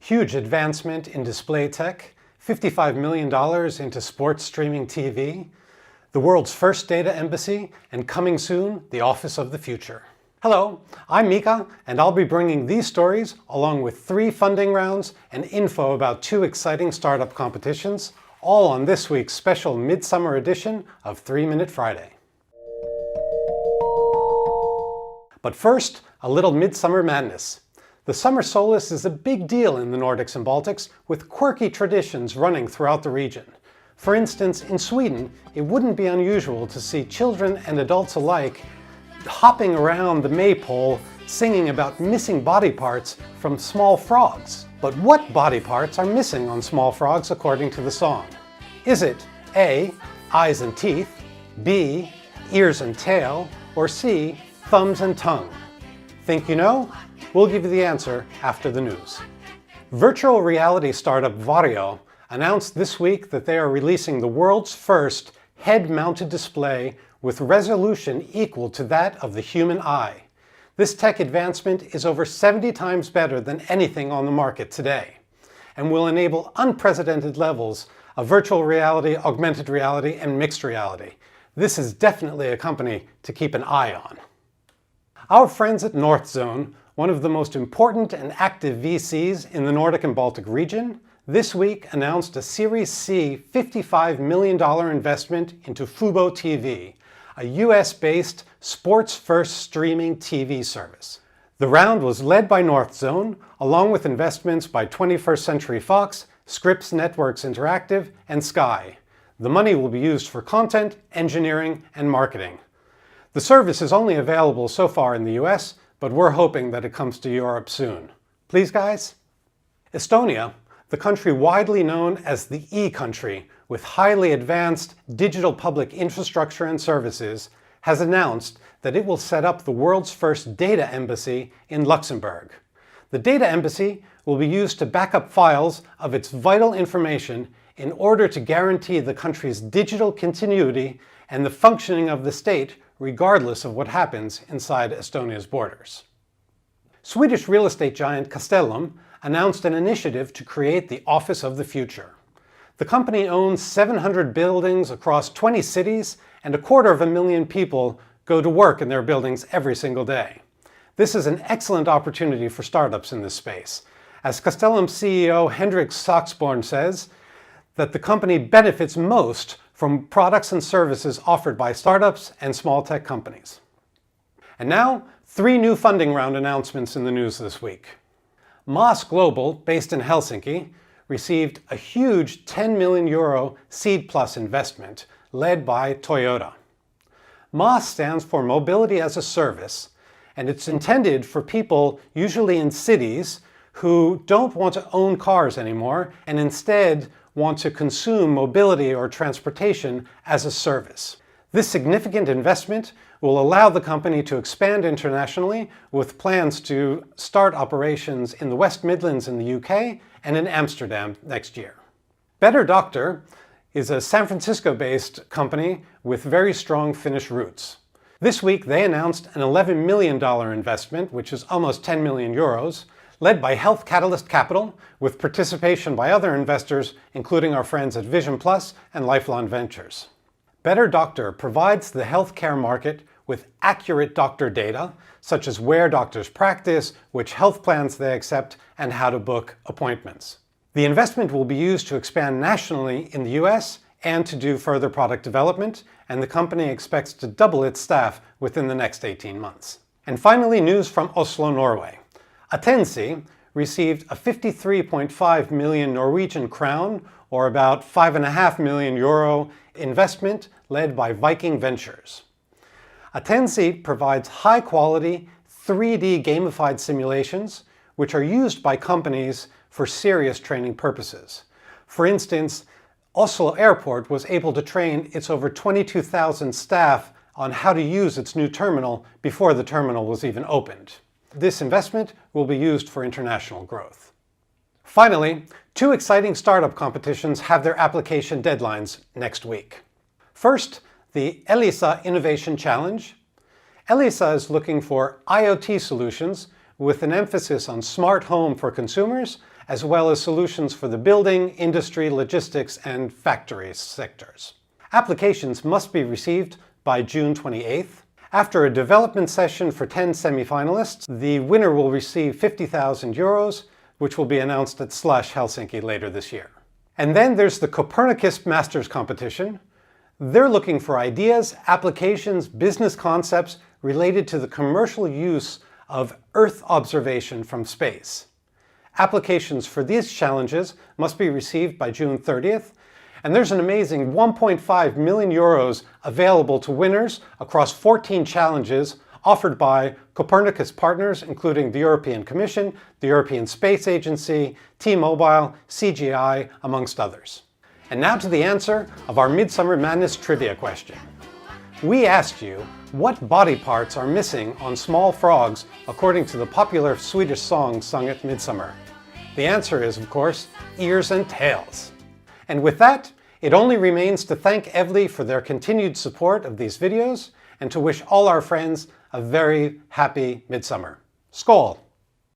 huge advancement in display tech, $55 million into sports streaming TV, the world's first data embassy, and coming soon, the office of the future. Hello, I'm Mika, and I'll be bringing these stories along with 3 funding rounds and info about 2 exciting startup competitions, all on this week's special midsummer edition of 3 Minute Friday. But first, a little midsummer madness. The summer solstice is a big deal in the Nordics and Baltics, with quirky traditions running throughout the region. For instance, in Sweden, it wouldn't be unusual to see children and adults alike hopping around the maypole singing about missing body parts from small frogs. But what body parts are missing on small frogs according to the song? Is it A, eyes and teeth, B, ears and tail, or C, thumbs and tongue? Think you know? We'll give you the answer after the news. Virtual reality startup Vario announced this week that they are releasing the world's first head-mounted display with resolution equal to that of the human eye. This tech advancement is over 70 times better than anything on the market today, and will enable unprecedented levels of virtual reality, augmented reality, and mixed reality. This is definitely a company to keep an eye on. Our friends at Northzone, one of the most important and active VCs in the Nordic and Baltic region, this week announced a Series C $55 million investment into Fubo TV, a US-based sports-first streaming TV service. The round was led by Northzone, along with investments by 21st Century Fox, Scripps Networks Interactive, and Sky. The money will be used for content, engineering, and marketing. The service is only available so far in the US, but we're hoping that it comes to Europe soon. Please, guys? Estonia, the country widely known as the E-country, with highly advanced digital public infrastructure and services, has announced that it will set up the world's first data embassy in Luxembourg. The data embassy will be used to back up files of its vital information in order to guarantee the country's digital continuity and the functioning of the state regardless of what happens inside Estonia's borders. Swedish real estate giant Castellum announced an initiative to create the Office of the Future. The company owns 700 buildings across 20 cities, and 250,000 people go to work in their buildings every single day. This is an excellent opportunity for startups in this space. As Castellum's CEO Henrik Saxborn says, that the company benefits most from products and services offered by startups and small tech companies. And now, 3 new funding round announcements in the news this week. Mas Global, based in Helsinki, received a huge €10 million Seed Plus investment led by Toyota. Mas stands for Mobility as a Service, and it's intended for people usually in cities who don't want to own cars anymore and instead want to consume mobility or transportation as a service. This significant investment will allow the company to expand internationally with plans to start operations in the West Midlands in the UK and in Amsterdam next year. Better Doctor is a San Francisco-based company with very strong Finnish roots. This week they announced an $11 million investment, which is almost 10 million euros, led by Health Catalyst Capital, with participation by other investors, including our friends at Vision Plus and Lifelong Ventures. Better Doctor provides the healthcare market with accurate doctor data, such as where doctors practice, which health plans they accept, and how to book appointments. The investment will be used to expand nationally in the US and to do further product development, and the company expects to double its staff within the next 18 months. And finally, news from Oslo, Norway. Atensi received a 53.5 million Norwegian crown, or about €5.5 million investment led by Viking Ventures. Atensi provides high-quality 3D gamified simulations, which are used by companies for serious training purposes. For instance, Oslo Airport was able to train its over 22,000 staff on how to use its new terminal before the terminal was even opened. This investment will be used for international growth. Finally, 2 exciting startup competitions have their application deadlines next week. First, the Elysa Innovation Challenge. Elysa is looking for IoT solutions with an emphasis on smart home for consumers as well as solutions for the building, industry, logistics, and factory sectors. Applications must be received by June 28th. After a development session for 10 semi-finalists, the winner will receive €50,000, which will be announced at Slush Helsinki later this year. And then there's the Copernicus Masters competition. They're looking for ideas, applications, business concepts related to the commercial use of Earth observation from space. Applications for these challenges must be received by June 30th, and there's an amazing €1.5 million available to winners across 14 challenges offered by Copernicus partners, including the European Commission, the European Space Agency, T-Mobile, CGI, amongst others. And now to the answer of our Midsummer Madness trivia question. We asked you, what body parts are missing on small frogs according to the popular Swedish song sung at midsummer? The answer is, of course, ears and tails. And with that, it only remains to thank Evli for their continued support of these videos and to wish all our friends a very happy midsummer. Skål!